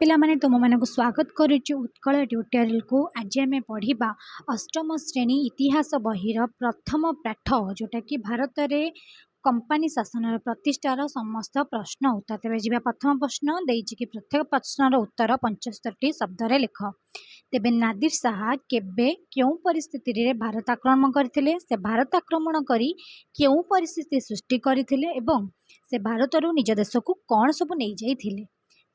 पिलामाने तुम मानक स्वागत करुच्ची उत्कल ट्यूटोरियल को आज आम पढ़ा अष्टम श्रेणी इतिहास बहिर प्रथम पाठ जोटा कि भारत में कंपानी शासन प्रतिष्ठार समस्त प्रश्न उत्तर तेज जी प्रथम प्रश्न देती कि प्रत्येक प्रश्नर उत्तर 75 शब्द लिख। तेबे नादिर शाह केबे क्यों परिस्थिति रे भारत आक्रमण करथिले, से भारत आक्रमण करी क्यों परिस्थिति सृष्टि करथिले एवं से भारत रु निज देश को कौन सब नहीं जाइथिले।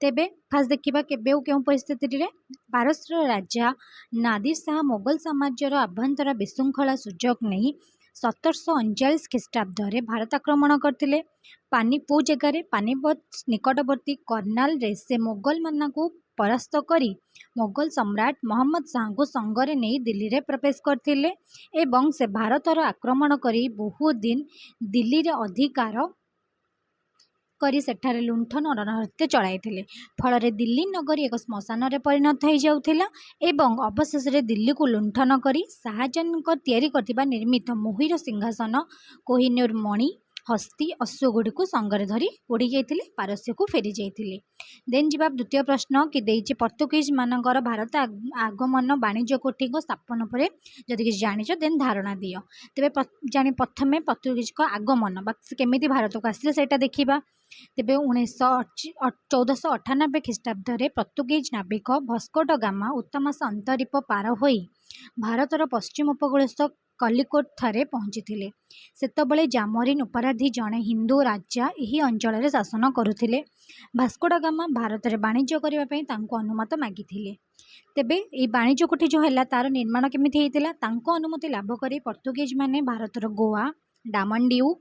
तेबे फास्ट देखा केबे क्यों परिस्थिति रे भारत राजा नादिर शाह मोगल साम्राज्यर आभ्यंतर विशृंखला सुजोग नहीं 1739 ख्रीष्टाब्द भारत आक्रमण करथिले। पानीपू जगार पानीपत निकटवर्ती करनाल रे से मोगल माना को परास्त करी मोगल सम्राट मोहम्मद शाह को संगरे नहीं दिल्ली रे प्रवेश करथिले एवं से भारतर आक्रमण करी बहुत दिन दिल्ली रे अधिकार करी सेठारे लुंठन रणहत्या चलाइथिले। फल दिल्ली नगरी एक श्मशान रे परिणत हो जाउथिला एवं अवशेष रे दिल्ली को लुंठन करी शाहजहान तैयारी करथिबा निर्मित मोहिर सिंहासन कोहिनूर मणि हस्ती अश्वगुड़ी को संगरे धरी उड़ी जाइथिले, पारस्य को फेरी जाइथिले। देन जवाब द्वितीय प्रश्न कि देइछि पर्तुगीज मानकर भारत आगमन वाणिज्य कोठी को स्थापन पर जदि किसी जानिछ देन धारणा दियो। तेबे जानि प्रथमे पर्तुगीज को आगमन केमिति भारत को आसिले सेटा देखिबा। तेबे 1498 ख्रीष्टाब्द पर्तुगीज नाविक भास्को ड गामा उत्तमास अंतरीप पार होई भारतर पश्चिम उपकूलस्थ कलिकोट ठारे पहुंची। सेतबले जामोरिन उपराधी जड़े हिंदू राजा यही अंचल शासन करुथिले। भास्को ड गामा भारत में वाणिज्य करने अनुमति मागिथिले। तेबे ये वाणिज्य कोठी जो है तार निर्माण केमिति हेतिला तांको अनुमति लाभ करी पर्तुगीज माने भारतर गोवा डामनडिउ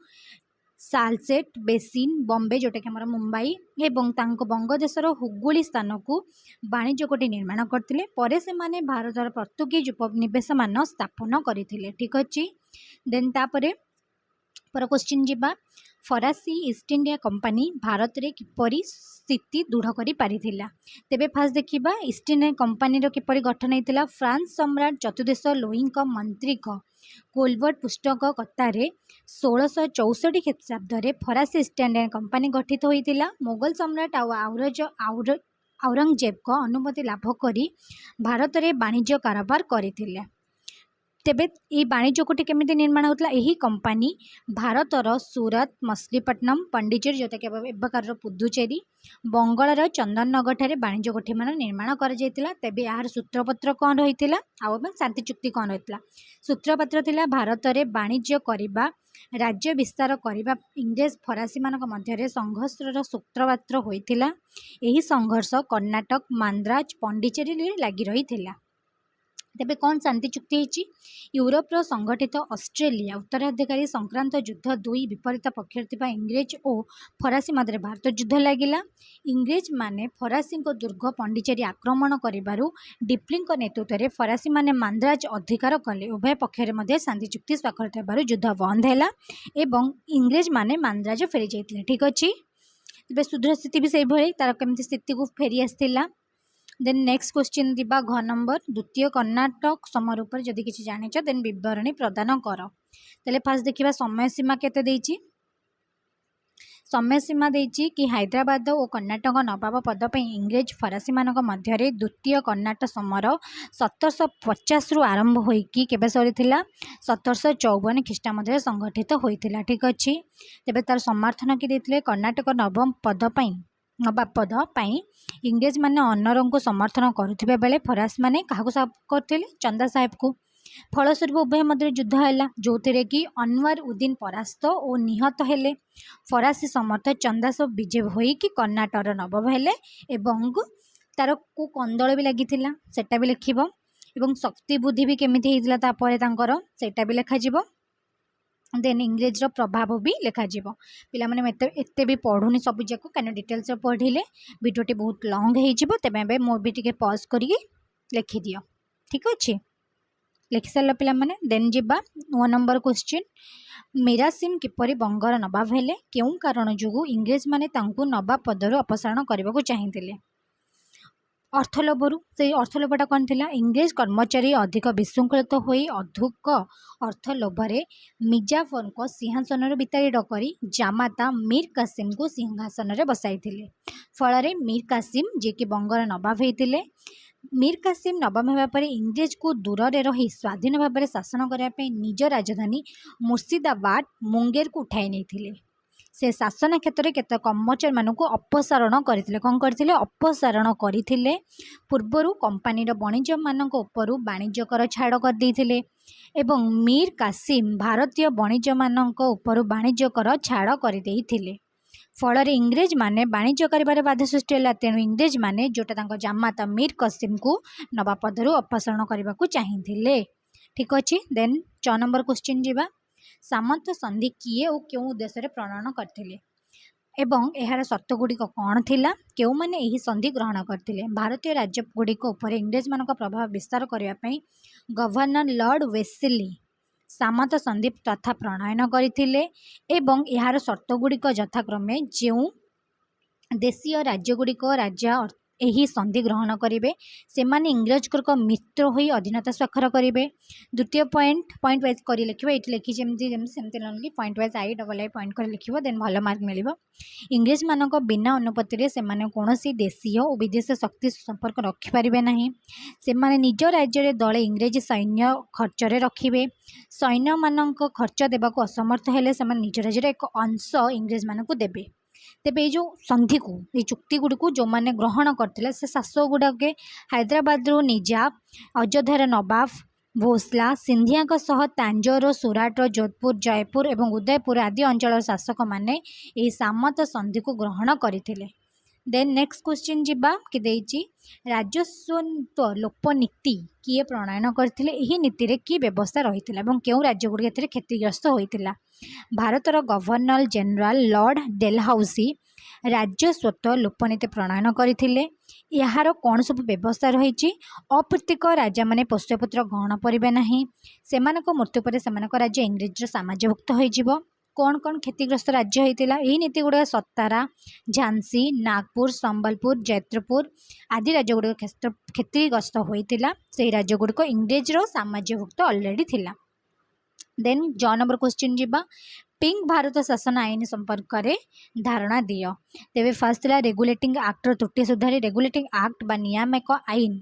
सालसेट बेसिन बॉम्बे जोटा कि हमारा मुंबई एवं बंगदेशर हुगुली स्थान को वाणिज्य कोठी निर्माण करथिले। परे से माने भारतर पर्तुगीज उपनिवेश मान स्थापन करथिले। ठीक अछि। देन तापरे पर क्वेश्चन जीवा फरासी ईस्ट इंडिया कंपनी भारत रे किपरि स्थिति दृढ़ करि पारिथिला। तेबे फास्ट देखिबा ईस्ट इंडिया कंपनी रो किपरि गठन हेतिला। फ्रांस सम्राट चतुर्देश लोई मंत्री कोलवर्ट पुस्तक कतारे 1664 ख्रीष्टाब्द फरासी ईस्ट इंडिया कंपनी गठित होइतिला। मोगल सम्राट औरंगजेब को अनुमति लाभ करी भारत में वाणिज्य कारोबार करथिले। तेबे ये वाणिज्य कोठी केमिति निर्माण होता यही कंपनी भारतर सूरत मछलीपट्टनम पंडिचेरी जोटा कि एबकार पुदुचेरी बंगाल चंदननगर ठारे वाणिज्य कोठी मान निर्माण कर जाइतिला। तेबे यार सूत्रपत्र कौन रहितिला आ शांति चुक्ति कौन रहितिला। सूत्रपत्र थिला भारत में वाणिज्य करिबा राज्य विस्तार करिबा इंग्रेज फरासी मानक मध्य संघर्षर सूत्रपत्र होइतिला। एही संघर्ष कर्णाटक मांद्राज पंडिचेरी लगी रही। तेबे कौन शांति चुक्ति होती यूरोपर संगठित ऑस्ट्रेलिया उत्तराधिकारी संक्रांत युद्ध दुई विपरीत पक्षर इंग्रेज और फरासी मध्य भारत युद्ध लगिला। इंग्रेज माने फरासी दुर्ग पंडिचेरी आक्रमण करिबारु डिप्लिंग नेतृत्व में फरासी माने मांद्राज अधिकार कले। उभय पक्षर शांति चुक्ति स्वाक्षरित होबारु युद्ध बंद है एवं इंग्रेज माने मांद्राज फेरी जाइतिले। ठीक अच्छे। तेबे सुदृढ़ स्थिति भी से भाई तार केमती स्थिति को फेरी आसला। देन नेक्स्ट क्वेश्चन दिबा घ नंबर द्वितीय कर्णाटक समर उपर जदि किछि जानिछ देन विवरणी प्रदान कर। तले फास्ट देखिबा समय सीमा केते देइछि। समय सीमा देइछि कि हैदराबाद और कर्णाटक नवाब पद पे इंग्रेज फरासी मानक मध्य द्वितीय कर्णाटक समर 1750 रु आरंभ होइकी केबे सरीथिला 1754 ख्रीष्टाब्द संगठित होइथिला। ठीक अछि। तेबे तार समर्थन कि देथिले कर्णाटक नवम पद पे नवाब पद पाई इंग्रेज माने अनर को समर्थन करुथिबा बेले फरासी माने काहाको करथिले चंदा साहेब को। फलस्वरूप उभय मध्य युद्ध है जो थे कि अनवर उद्दीन परास्त और निहत हेले। फरासी समर्थक चंदा सब विजय होइकी कर्णाटक नवाब हेले एवं तार को कंदल भी लगी सेटा भी लिखिबो एवं शक्ति बुद्धि भी केमिति हेइतिला तापरे तांकर सेटा भी लिखा। देन इंग्रेज प्रभाव भी लिखा। पिला माने एते भी पढ़ुनी सब जाक कहीं डिटेल्स पढ़िले वीडियोटी बहुत लॉन्ग हो तेबे मो भी टिके पॉज करिके लिखि दियो। ठीक अच्छे। लिखि सारा पिला माने देन जिबा 1 नंबर क्वेश्चन मीरासिम किपरि बंगर नवाब हेले क्यों कारण जो इंग्रेज माने तांकु नवाब पदर अपसारण करने को चाहिए। ଅର୍ଥଲୋଭରୁ ସେଇ ଅର୍ଥଲୋଭଟା କ'ଣ ଥିଲା? ଇଂରେଜ କର୍ମଚାରୀ ଅଧିକ ବିଶୃଙ୍ଖଳିତ ହୋଇ ଅଧିକ ଅର୍ଥ ଲୋଭରେ ମିର୍ଜାଫରଙ୍କ ସିଂହାସନରୁ ବିତାଡ଼ିତ କରି ଜାମାତା ମୀର କାସିମଙ୍କୁ ସିଂହାସନରେ ବସାଇଥିଲେ। ଫଳରେ ମୀର କାସିମ ଯିଏକି ବଙ୍ଗର ନବାବ ହେଇଥିଲେ, ମୀର କାସିମ ନବାବ ହେବା ପରେ ଇଂରେଜକୁ ଦୂରରେ ରହି ସ୍ୱାଧୀନ ଭାବରେ ଶାସନ କରିବା ପାଇଁ ନିଜ ରାଜଧାନୀ ମୁର୍ସିଦାବାଦ ମୁଙ୍ଗେରକୁ ଉଠାଇ ନେଇଥିଲେ। ସେ ଶାସନ କ୍ଷେତ୍ରରେ କେତେ କର୍ମଚାରୀମାନଙ୍କୁ ଅପସାରଣ କରିଥିଲେ। କ'ଣ କରିଥିଲେ? ଅପସାରଣ କରିଥିଲେ। ପୂର୍ବରୁ କମ୍ପାନୀର ବଣିଜମାନଙ୍କ ଉପରୁ ବାଣିଜ୍ୟ କର ଛାଡ଼ କରିଦେଇଥିଲେ ଏବଂ ମୀର କାସିମ ଭାରତୀୟ ବଣିଜମାନଙ୍କ ଉପରୁ ବାଣିଜ୍ୟ କର ଛାଡ଼ କରିଦେଇଥିଲେ। ଫଳରେ ଇଂରେଜମାନେ ବାଣିଜ୍ୟ କରିବାରେ ବାଧା ସୃଷ୍ଟି ହେଲା। ତେଣୁ ଇଂରେଜମାନେ ଯେଉଁଟା ତାଙ୍କ ଜାମାତା ମୀର କାସିମଙ୍କୁ ନବାବ ପଦରୁ ଅପସାରଣ କରିବାକୁ ଚାହିଁଥିଲେ। ଠିକ୍ ଅଛି। ଦେନ୍ 6 ନମ୍ବର କ୍ୱେଶ୍ଚିନ୍ ଯିବା। ସାମନ୍ତ ସନ୍ଧି କିଏ ଓ କେଉଁ ଉଦ୍ଦେଶ୍ୟରେ ପ୍ରଣୟନ କରିଥିଲେ ଏବଂ ଏହାର ସର୍ତ୍ତଗୁଡ଼ିକ କ'ଣ ଥିଲା? କେଉଁମାନେ ଏହି ସନ୍ଧି ଗ୍ରହଣ କରିଥିଲେ? ଭାରତୀୟ ରାଜ୍ୟଗୁଡ଼ିକ ଉପରେ ଇଂରେଜମାନଙ୍କ ପ୍ରଭାବ ବିସ୍ତାର କରିବା ପାଇଁ ଗଭର୍ଣ୍ଣର ଲର୍ଡ଼ ୱେସଲି ସାମନ୍ତ ସନ୍ଧି ତଥା ପ୍ରଣୟନ କରିଥିଲେ ଏବଂ ଏହାର ସର୍ତ୍ତଗୁଡ଼ିକ ଯଥାକ୍ରମେ ଯେଉଁ ଦେଶୀୟ ରାଜ୍ୟଗୁଡ଼ିକ ରାଜା ଏହି ସନ୍ଧି ଗ୍ରହଣ କରିବେ ସେମାନେ ଇଂରେଜଙ୍କ ମିତ୍ର ହୋଇ ଅଧୀନତା ସ୍ୱାକ୍ଷର କରିବେ। ଦ୍ୱିତୀୟ ପଏଣ୍ଟ ୱାଇଜ୍ କରି ଲେଖିବ। ଏଇଠି ଲେଖିଛି ସେମିତି ନହେଲେ ପଏଣ୍ଟ ୱାଇଜ୍ I ପଏଣ୍ଟ କରି ଲେଖିବ, ଦେନ୍ ଭଲ ମାର୍କ ମିଳିବ। ଇଂରେଜମାନଙ୍କ ବିନା ଅନୁପତିରେ ସେମାନେ କୌଣସି ଦେଶୀୟ ଓ ବିଦେଶୀ ଶକ୍ତି ସମ୍ପର୍କ ରଖିପାରିବେ ନାହିଁ। ସେମାନେ ନିଜ ରାଜ୍ୟରେ ଦଳେ ଇଂରେଜ ସୈନ୍ୟ ଖର୍ଚ୍ଚରେ ରଖିବେ। ସୈନ୍ୟମାନଙ୍କ ଖର୍ଚ୍ଚ ଦେବାକୁ ଅସମର୍ଥ ହେଲେ ସେମାନେ ନିଜ ରାଜ୍ୟର ଏକ ଅଂଶ ଇଂରେଜମାନଙ୍କୁ ଦେବେ। ତେବେ ଏଇ ଯେଉଁ ସନ୍ଧିକୁ, ଏଇ ଚୁକ୍ତିଗୁଡ଼ିକୁ ଯେଉଁମାନେ ଗ୍ରହଣ କରିଥିଲେ ସେ ଶାସକ ଗୁଡ଼ାକେ ହାଇଦ୍ରାବାଦରୁ ନିଜାମ, ଅଯୋଧ୍ୟାର ନବାବ ଭୋସଲା, ସିନ୍ଧିଆଙ୍କ ସହ ତାଞ୍ଜୋର, ସୁରାଟ, ଯୋଧପୁର, ଜୟପୁର ଏବଂ ଉଦୟପୁର ଆଦି ଅଞ୍ଚଳର ଶାସକମାନେ ଏହି ସାମନ୍ତ ସନ୍ଧିକୁ ଗ୍ରହଣ କରିଥିଲେ। ଦେନ୍ ନେକ୍ସଟ କ୍ୱେଶ୍ଚିନ୍ ଯିବା କି ଦେଇଛି ରାଜସ୍ୱ ଲୋପ ନୀତି କିଏ ପ୍ରଣୟନ କରିଥିଲେ? ଏହି ନୀତିରେ କି ବ୍ୟବସ୍ଥା ରହିଥିଲା ଏବଂ କେଉଁ ରାଜ୍ୟଗୁଡ଼ିକ ଏଥିରେ କ୍ଷତିଗ୍ରସ୍ତ ହୋଇଥିଲା? ଭାରତର ଗଭର୍ଣ୍ଣର ଜେନେରାଲ ଲର୍ଡ଼ ଡେଲହାଉସି ରାଜସ୍ୱତ ଲୋପନୀତି ପ୍ରଣୟନ କରିଥିଲେ। ଏହାର କ'ଣ ସବୁ ବ୍ୟବସ୍ଥା ରହିଛି? ଅପ୍ରତ୍ୟେକ ରାଜାମାନେ ପୋଷ୍ୟପୁତ୍ର ଗ୍ରହଣ କରିବେ ନାହିଁ। ସେମାନଙ୍କ ମୃତ୍ୟୁ ପରେ ସେମାନଙ୍କ ରାଜ୍ୟ ଇଂରେଜର ସାମ୍ରାଜ୍ୟଭୁକ୍ତ ହୋଇଯିବ। କ'ଣ କ'ଣ କ୍ଷତିଗ୍ରସ୍ତ ରାଜ୍ୟ ହୋଇଥିଲା? ଏହି ନୀତି ଗୁଡ଼ିକ ସତାରା, ଝାନ୍ସୀ, ନାଗପୁର, ସମ୍ବଲପୁର, ଜୈତ୍ରପୁର ଆଦି ରାଜ୍ୟଗୁଡ଼ିକ କ୍ଷତିଗ୍ରସ୍ତ ହୋଇଥିଲା। ସେହି ରାଜ୍ୟଗୁଡ଼ିକ ଇଂରେଜର ସାମ୍ରାଜ୍ୟଭୁକ୍ତ ଅଲରେଡ଼ି ଥିଲା। ଦେନ୍ 6 ନମ୍ବର କ୍ୱେଶ୍ଚିନ୍ ଯିବା। ପିଙ୍କ ଭାରତ ଶାସନ ଆଇନ ସମ୍ପର୍କରେ ଧାରଣା ଦିଅ। ତେବେ ଫାର୍ଷ୍ଟ ଥିଲା ରେଗୁଲେଟିଂ ଆକ୍ଟର ତ୍ରୁଟି ସୁଧାରି। ରେଗୁଲେଟିଂ ଆକ୍ଟ ବା ନିୟାମକ ଆଇନ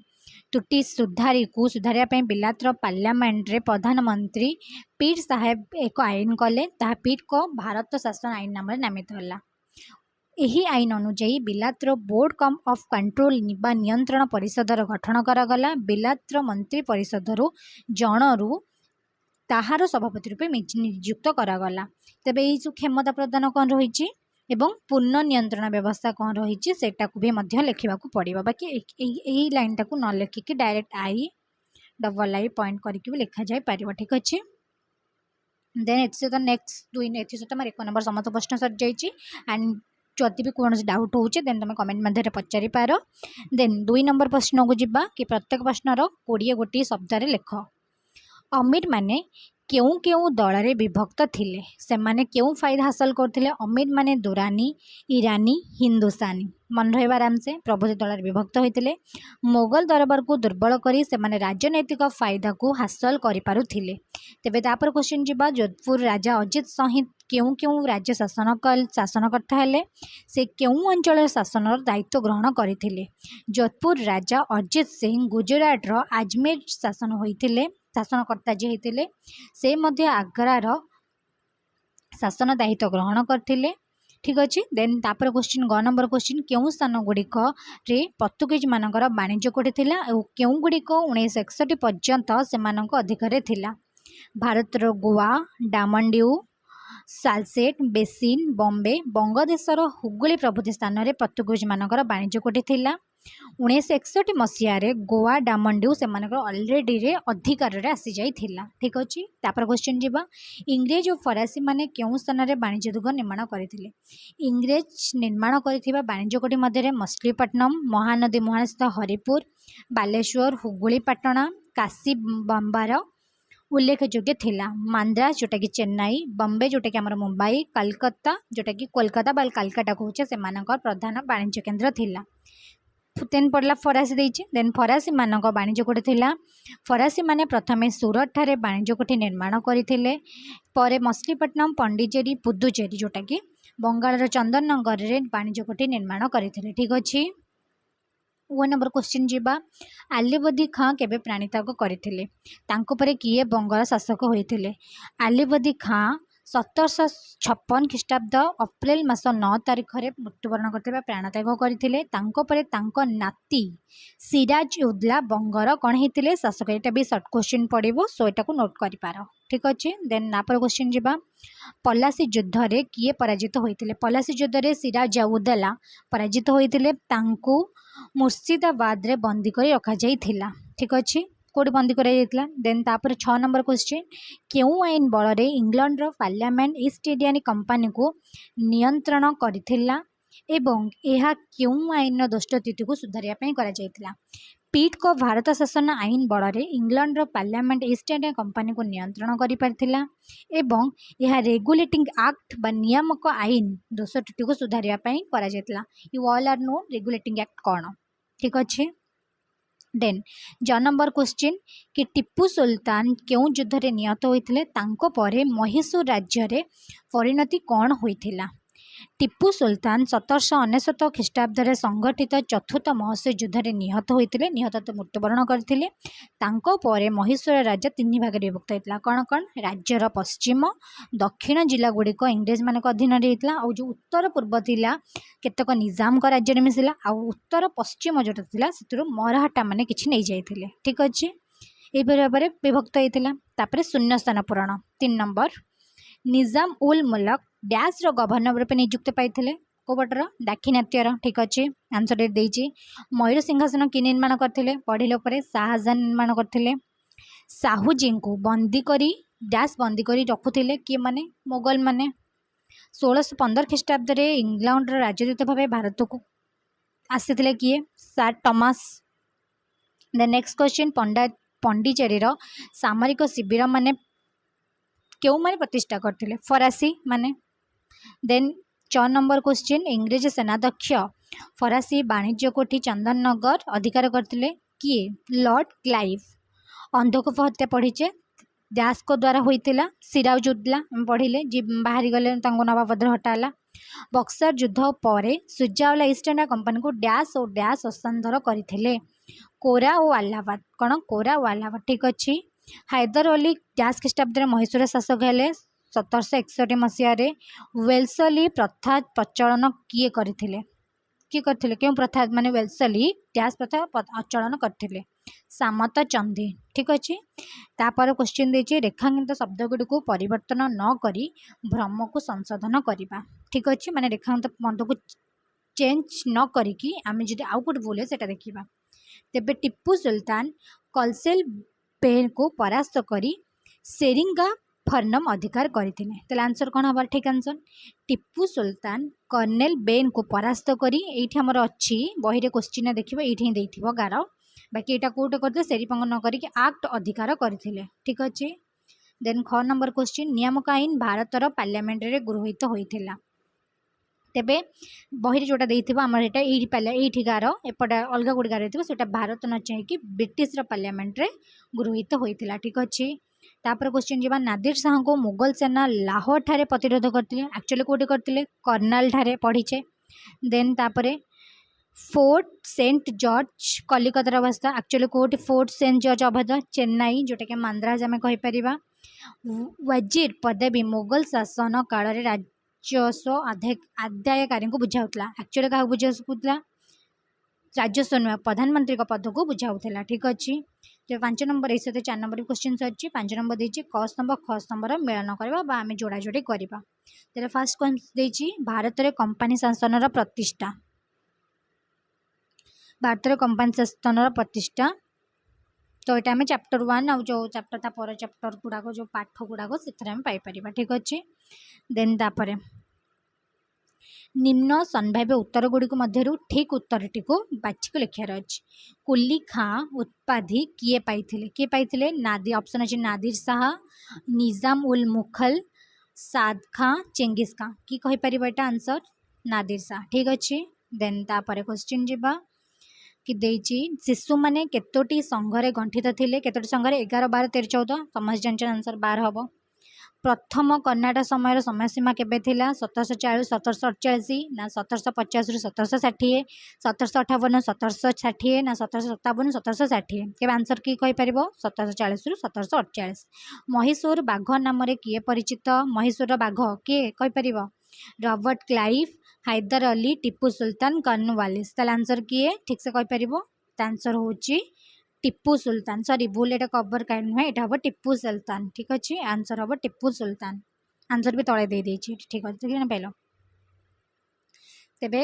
ତ୍ରୁଟି ସୁଧାରିବା ପାଇଁ ବିଲାତର ପାର୍ଲାମେଣ୍ଟରେ ପ୍ରଧାନମନ୍ତ୍ରୀ ପିଟ୍ ସାହେବ ଏକ ଆଇନ କଲେ। ତାହା ପିଟ୍ଙ୍କ ଭାରତ ଶାସନ ଆଇନ ନାମରେ ନାମିତ ହେଲା। ଏହି ଆଇନ ଅନୁଯାୟୀ ବିଲାତର ବୋର୍ଡ଼ ଅଫ୍ କଣ୍ଟ୍ରୋଲ ବା ନିୟନ୍ତ୍ରଣ ପରିଷଦର ଗଠନ କରାଗଲା। ବିଲାତର ମନ୍ତ୍ରୀ ପରିଷଦରୁ ଜଣରୁ ତାହାର ସଭାପତି ରୂପେ ନିଯୁକ୍ତ କରାଗଲା। ତେବେ ଏଇ ଯେଉଁ କ୍ଷମତା ପ୍ରଦାନ କ'ଣ ରହିଛି ଏବଂ ପୂର୍ଣ୍ଣ ନିୟନ୍ତ୍ରଣ ବ୍ୟବସ୍ଥା କ'ଣ ରହିଛି ସେଇଟାକୁ ବି ମଧ୍ୟ ଲେଖିବାକୁ ପଡ଼ିବ। ବାକି ଏହି ଲାଇନ୍ଟାକୁ ନ ଲେଖିକି ଡାଇରେକ୍ଟ I ପଏଣ୍ଟ କରିକି ବି ଲେଖାଯାଇପାରିବ। ଠିକ୍ ଅଛି। ଦେନ୍ ଏଥିସହିତ ଏଥିସହିତ ମୋର 1 ନମ୍ବର ସମସ୍ତ ପ୍ରଶ୍ନ ସରିଯାଇଛି। ଆଣ୍ଡ ଯଦି ବି କୌଣସି ଡାଉଟ୍ ହେଉଛି ଦେନ୍ ତୁମେ କମେଣ୍ଟ ମାଧ୍ୟମରେ ପଚାରିପାର। ଦେନ୍ 2 ନମ୍ବର ପ୍ରଶ୍ନକୁ ଯିବା କି ପ୍ରତ୍ୟେକ ପ୍ରଶ୍ନର 20 ଗୋଟିଏ ଶବ୍ଦରେ ଲେଖ। ଅମିରମାନେ କେଉଁ କେଉଁ ଦଳରେ ବିଭକ୍ତ ଥିଲେ? ସେମାନେ କେଉଁ ଫାଇଦା ହାସଲ କରୁଥିଲେ? ଅମିରମାନେ ଦୁରାନୀ, ଇରାନୀ, ହିନ୍ଦୁସ୍ତାନୀ। ମନେ ରହିବ ଆରାମସେ। ପ୍ରଭୃତି ଦଳରେ ବିଭକ୍ତ ହୋଇଥିଲେ। ମୋଗଲ ଦରବାରକୁ ଦୁର୍ବଳ କରି ସେମାନେ ରାଜନୈତିକ ଫାଇଦାକୁ ହାସଲ କରିପାରୁଥିଲେ। ତେବେ ତାପରେ କ୍ୱେଶ୍ଚିନ୍ ଯିବା। ଯୋଧପୁର ରାଜା ଅଜିତ ସିଂହ କେଉଁ କେଉଁ ରାଜ୍ୟ ଶାସନକର୍ତ୍ତା ହେଲେ? ସେ କେଉଁ ଅଞ୍ଚଳର ଶାସନର ଦାୟିତ୍ୱ ଗ୍ରହଣ କରିଥିଲେ? ଯୋଧପୁର ରାଜା ଅଜିତ ସିଂହ ଗୁଜରାଟର ଆଜମେର ଶାସନକର୍ତ୍ତା ଯିଏ ହେଇଥିଲେ। ସେ ମଧ୍ୟ ଆଗ୍ରାର ଶାସନ ଦାୟିତ୍ୱ ଗ୍ରହଣ କରିଥିଲେ। ଠିକ୍ ଅଛି। ଦେନ୍ ତାପରେ କ୍ୱେଶ୍ଚିନ୍ 9 ନମ୍ବର କ୍ୱେଶ୍ଚିନ୍ କେଉଁ ସ୍ଥାନ ଗୁଡ଼ିକରେ ପର୍ତ୍ତୁଗୀଜମାନଙ୍କର ବାଣିଜ୍ୟ କୋଠି ଥିଲା ଓ କେଉଁ ଗୁଡ଼ିକ 1961 ପର୍ଯ୍ୟନ୍ତ ସେମାନଙ୍କ ଅଧିକାରରେ ଥିଲା? ଭାରତର ଗୋଆ, ଡାମନଡିଉ, ସାଲସେଟ, ବେସିନ୍, ବମ୍ବେ, ବଙ୍ଗଦେଶର ହୁଗୁଳି ପ୍ରଭୃତି ସ୍ଥାନରେ ପର୍ତ୍ତୁଗୀଜମାନଙ୍କର ବାଣିଜ୍ୟ କୋଠି ଥିଲା। 1961 ମସିହାରେ ଗୋଆ, ଡାମନଡିଉ ସେମାନଙ୍କର ଅଲରେଡିରେ ଅଧିକାରରେ ଆସିଯାଇଥିଲା। ଠିକ୍ ଅଛି। ତାପରେ କ୍ୱେଶ୍ଚିନ୍ ଯିବା। ଇଂରେଜ ଓ ଫରାସୀମାନେ କେଉଁ ସ୍ଥାନରେ ବାଣିଜ୍ୟ ଦୁର୍ଗ ନିର୍ମାଣ କରିଥିଲେ? ଇଂରେଜ ନିର୍ମାଣ କରିଥିବା ବାଣିଜ୍ୟ କୋଠି ମଧ୍ୟରେ ମଛଲିପଟ୍ଟନମ, ମହାନଦୀ ମୁହାଣସ୍ଥ ହରିପୁର, ବାଲେଶ୍ୱର, ହୁଗୁଳି ପାଟଣା, କାଶୀବମ୍ବାର ଉଲ୍ଲେଖଯୋଗ୍ୟ ଥିଲା। ମାନ୍ଦ୍ରାସ ଯେଉଁଟାକି ଚେନ୍ନାଇ, ବମ୍ବେ ଯେଉଁଟାକି ଆମର ମୁମ୍ବାଇ, କଲକତ୍ତା ଯେଉଁଟାକି କୋଲକାତା ବା କାଲକାଟା କହୁଛେ ସେମାନଙ୍କର ପ୍ରଧାନ ବାଣିଜ୍ୟ କେନ୍ଦ୍ର ଥିଲା। देन पड़ला फरासी देछि देन फरासी मानक वाणिज्य कोठी थिला फरासी माने प्रथमे सूरत ठारे वाणिज्य कोठी निर्माण करथिले परे मछलीपट्टनम पंडिचेरी पुदुचेरी जोटा कि बंगाल चंदननगर रे वाणिज्य कोठी निर्माण करथिले ठीक अछि 1 नंबर क्वेश्चन जीवा आलीवर्दी खां केबे प्राणीत्याग करथिले तांको परे किए बंगाल शासक होइथिले आलीवर्दी खां 1756 ख्रीष्टाब्द अप्रैल मास 9 तारिख रे मृत्युवरण करथिबा प्राणत्याग करथिले तांको परे तांको नाती सिराज उद्दौला बंगर कोन हेतिले शासक एटा भी शॉर्ट क्वेश्चन पड़िबो सो एटा को नोट करि पारो ठीक अछि देन नापर क्वेश्चन जीवा पलासी युद्ध रे किए पराजित होइथिले पलासी युद्ध रे सिराज उद्दौला पराजित होइथिले तांको मुर्शिदाबाद रे बंदी कर रखा जाइथिला ठीक अछि कोड बंदी करा जाइथिला देन तापर 6 नंबर क्वेश्चन केउ आईन बल रे इंग्लैंड रो पार्लियामेंट ईस्ट इंडिया कंपनी को नियंत्रण करथिला एवं एहा केउ आईन दुष्ट तिथि को सुधारिया पई करा जाइथिला पीट को भारत शासन आईन बल रे इंग्लैंड रो पार्लियामेंट ईस्ट इंडिया कंपनी को नियंत्रण करि परथिला एवं यह रेगुलेटिंग एक्ट बा नियामक आईन दोष त्रुटि को सुधारिया पई करा जाइथिला you all are know regulating act कोन ठीक अच्छे देन ज नंबर क्वेश्चन कि टिप्पू सुल्तान क्यों युद्ध रे निहत होइथिले तांको परे मैसूर राज्य रे परिणति कौन होइथिला टिप्पू सुल्तान 1799 ख्रीष्टाब्द रे संगठित चतुर्थ महासय युद्ध रे निहत होइथिले निहत तो मृत्युवरण करथिले तांको परे मैसूर राज्य तीन भाग रे विभक्त होइतला कोन कोन राज्यर पश्चिम दक्षिण जिला गुडी को इंग्रेज मानक अधीन रे हितला और जो उत्तर पूर्व थिला केतक निजाम का राज्य रे मिसिला आ उत्तर पश्चिम जोटा थिला सेतुर मराठा माने किछि नै जाइथिले ठीक अछि ए बराबर विभक्त होइतला तापरे शून्य स्थान पूरण 3 नंबर निजाम उल मुल्क डैश रो गवर्नर रूप नियुक्त पाइथिले कोबटर दाक्षिणात्यर ठीक अच्छे आंसर डेट देइछि मयूर सिंहासन कि निर्माण करथिले पढ़िले परे शाहजहां निर्माण करथिले साहूजी को बंदी करी डैश बंदी करी रखुथिले कि माने मुगल माने 1615 ख्रीष्टाब्द रे इंग्लैंड रो राजदूत भावे भारत को आसीथिले किए Sir Thomas the next question Pondicherry रो सामरिक शिविर माने क्यों माने प्रतिष्ठा करथिले फरासी माने देन 4 नंबर क्वेश्चन इंग्रेज सेनाध्यक्ष फरासी वाणिज्य कोठी चंदननगर अधिकार करथिले किए लॉर्ड क्लाइव अंधकूप हत्या पढ़ीचे दास को द्वारा होइतिला सिराजुद्दौला पढ़िले जी बाहरी गले तांको नवाबद्र हटाला बक्सर युद्ध परे सुजाउला ईस्ट इंडिया कंपनी को डैश और डैश हस्तांतर करथिले कोरा और अलाहाबाद कौन कोरा और अलाहाबाद ठीक अच्छी हैदर अली डैश ख्रीष्टाब्द मैसूर शासक हेले 1761 मसीह वेल्सली प्रथा प्रचलन किए करथिले क्यों प्रथा माने वेल्सली डैश प्रथा प्रचलन करथिले सामत चंदी ठीक अच्छे तापर क्वेश्चन देछि रेखांकित शब्द गुडी को परिवर्तन न करी भ्रम को संशोधन करिबा ठीक अच्छे माने रेखांकित शब्द को चेंज न करिकी आमे जदि आउ कोट बोले सेटा देखिबा तेबे टिप्पू सुल्तान कलसेल पेन को परास्त करी सेरिंगा फर्नम अधिकार करथिले तेला आंसर कोन हबार ठीक आंसर टिप्पू सुल्तान कर्नेल बेन को परास्त करी एठी हमर अछि बही रे क्वेश्चन देखिबा एठी देथिबो गार बाकी एटा कोट करते सेरिपंग न करी एक्ट अधिकार करथिले ठीक अछि देन 6 नंबर क्वेश्चन नियामक आईन भारतर पार्लियामेंट रे गृहीत होइथिला तेबे बही जोटा देथिबा हमर एटा एठी गार एपटा अलगा गुडी गार देथिबा सेटा भारत न चाहि कि ब्रिटिश रा पार्लियामेंट रे गृहीत होइथिला ठीक अछि तापर क्वेश्चन जीवा नादिर शाह को मुगल सेना लाहौर ठारे प्रतिरोध करथिले एक्चुअली कोठी करथिले कर्नाल ठारे पढ़ीचे देन तापरे फोर्ट सेंट जॉर्ज कलिकतार अवस्था एक्चुअली कोठी फोर्ट सेंट जॉर्ज अवध चेन्नई जोटा कि मांद्राज आमे कहि परिबा वजीर पदवी मुगल शासन काल रे राजस्व आदायकारी को बुझाउतला एक्चुअली का बुझाउतला राजस्व नुआ प्रधानमंत्री का पद को बुझाउतला ठीक अछि जो 5 नंबर इस 4 नंबर क्वेश्चन अछि 5 नंबर देछि क स्तंभ ख स्तंभर मिलन करबा बा आमे जोड़ा जोड़ी करबा तेरे फर्स्ट क्वेश्चन देछि भारत रे कंपनी शासन रा प्रतिष्ठा भारत रे कंपनी शासन रा प्रतिष्ठा तो एटा में चैप्टर 1 आ जो चैप्टर ता पर चैप्टर गुडा को जो पाठ गुडा को सेथरे हम पाई परिबा ठीक अछि देन तापरे निम्न संभाव्य उत्तर गुडी को मध्यरु ठीक उत्तरटी को बाछिक लिखियार अछि कुली खां उत्पाधि किए पाइथिले नादिर ऑप्शन अछि नादिर शाह निजाम उल मुखल साद खां चेंगिस खां की कहि परिबा एटा आंसर नादिर शाह ठीक अछि देन तापरे क्वेश्चन जिबा कि देइछि शिशु माने केतोटी संघरे गंठित थिले केतोटी संघरे 11 12 13 14 समस्त जानछन आंसर 12 हबो। प्रथम कर्नाटक समय समय सीमा केबे थिला 1740 1748 ना 1750 रु 1760 1758 1760 ना 1757 1760 केबे आंसर की कहि परिबो 1740 रु 1748। महिसूर बाघ नाम रे किए परिचित महिसूर बाघ किए कहि परिबो Robert Clive Haider Ali Tipu Sultan Cornwallis ताले आंसर किए ठीक से कहि परिबो आंसर होची टीपू सुल्तान सॉरी भूल एटा कवर काइन नुहे एटा हम टीपू सुल्तान ठीक अच्छे आंसर हम टीपू सुल्तान आंसर भी तले दे देछि ठीक अच्छे कि पाइल तेबे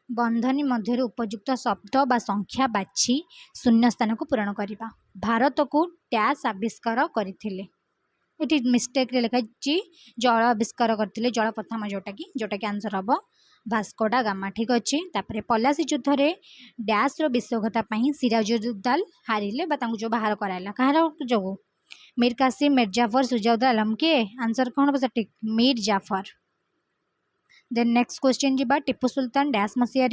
बंधनी मध्य उपयुक्त शब्द बा संख्या बाछि शून्य स्थान को पूरण करवा भारत को टैक्स आविष्कार करथिले ये मिस्टेक रे लिखा जल आविष्कार करथिले जल प्रथम जोटा कि आंसर हम भास्कोडा गामा ठीक अच्छे तापर पलासी युद्ध रे डैश रो विश्वघता सिराजुद्दौला हारिले जो बाहर कराला कहार जो मीर कासिम मिर्जाफर सुजाउद्दौला आलम के आंसर कौन हम सठिक Mir Jafar. Then next question जी टीपू सुल्तान डैश मसीह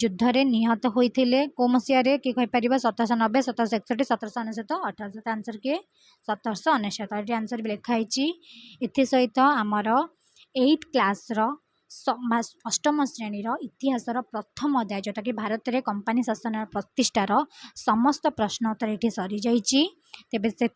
युद्ध रे निहत होइथिले को मसीह कि कहि परिबा 1790 1761 1799 1800 आंसर के 1799 आंसर भी लिखाई इथि सहित आमर 8th क्लास रो अष्टम श्रेणीर इतिहासर प्रथम अध्याय जोटा कि भारत में कंपानी शासन प्रतिष्ठार समस्त प्रश्न उत्तर ये सरी जाइए तेबे से